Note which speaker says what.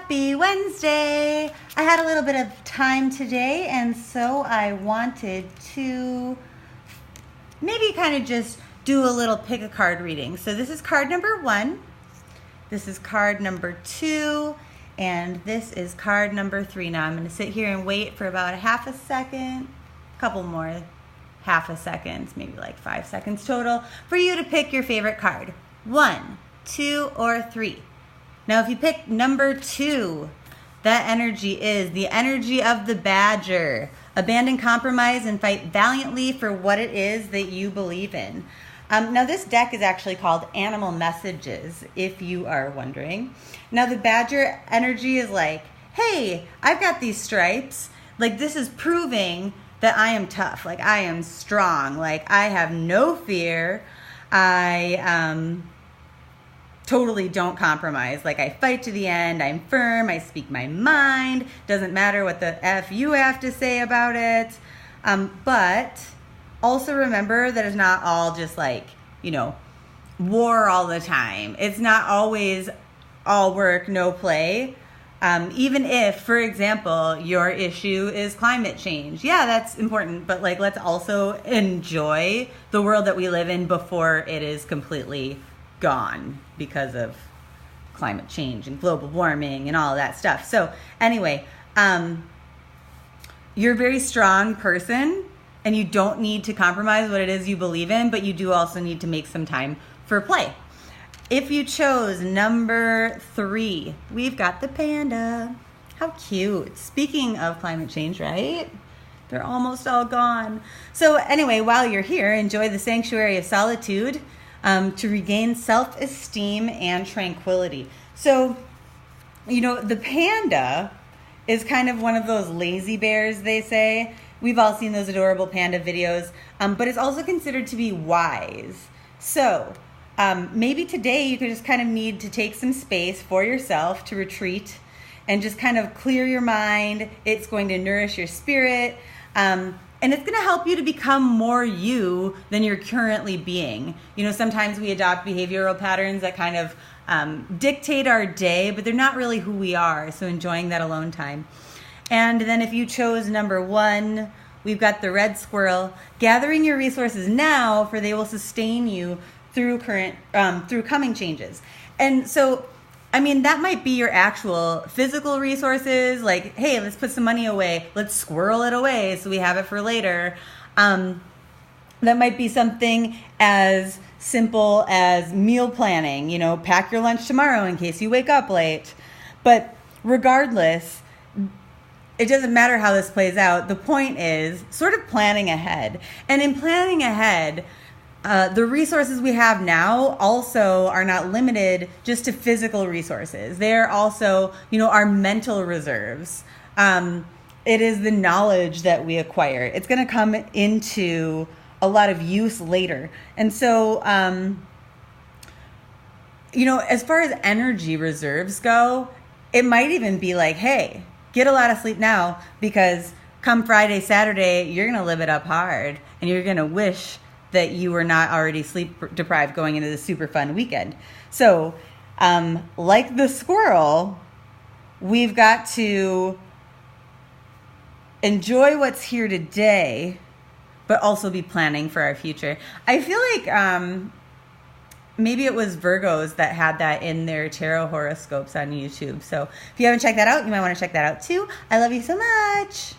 Speaker 1: Happy Wednesday! I had a little bit of time today, and so I wanted to maybe kind of just do a little pick a card reading. So this is card number 1, this is card number 2, and this is card number 3. Now I'm going to sit here and wait for about a half a second, a couple more half a seconds, maybe like 5 seconds total, for you to pick your favorite card. 1, 2, or 3. Now, if you pick number 2, that energy is the energy of the badger. Abandon compromise and fight valiantly for what it is that you believe in. Now, this deck is actually called Animal Messages, if you are wondering. Now, the badger energy is like, hey, I've got these stripes. Like, this is proving that I am tough. Like, I am strong. Like, I have no fear. I totally don't compromise. Like, I fight to the end. I'm firm. I speak my mind. Doesn't matter what the F you have to say about it. But also remember that it's not all just like, war all the time. It's not always all work, no play. Even if, for example, your issue is climate change. Yeah, that's important. But let's also enjoy the world that we live in before it is completely gone because of climate change and global warming and all of that stuff. So anyway, you're a very strong person and you don't need to compromise what it is you believe in, but you do also need to make some time for play. If you chose number 3, we've got the panda. How cute. Speaking of climate change, right? They're almost all gone. So anyway, while you're here, enjoy the sanctuary of solitude to regain self-esteem and tranquility. So, the panda is kind of one of those lazy bears, they say. We've all seen those adorable panda videos, but it's also considered to be wise. So, maybe today you could just kind of need to take some space for yourself to retreat and just kind of clear your mind. It's going to nourish your spirit. And it's going to help you to become more you than you're currently being. Sometimes we adopt behavioral patterns that kind of dictate our day, but they're not really who we are. So enjoying that alone time. And then if you chose number 1, we've got the red squirrel. Gathering your resources now, for they will sustain you through coming changes. And so, that might be your actual physical resources. Like, hey, let's put some money away. Let's squirrel it away so we have it for later. That might be something as simple as meal planning. Pack your lunch tomorrow in case you wake up late. But regardless, it doesn't matter how this plays out. The point is sort of planning ahead. And in planning ahead, the resources we have now also are not limited just to physical resources. They're also, our mental reserves. It is the knowledge that we acquire. It's going to come into a lot of use later. And so, as far as energy reserves go, it might even be like, hey, get a lot of sleep now because come Friday, Saturday, you're going to live it up hard and you're going to wish that you were not already sleep deprived going into the super fun weekend. So, like the squirrel, we've got to enjoy what's here today, but also be planning for our future. I feel like maybe it was Virgos that had that in their tarot horoscopes on YouTube. So if you haven't checked that out, you might want to check that out too. I love you so much.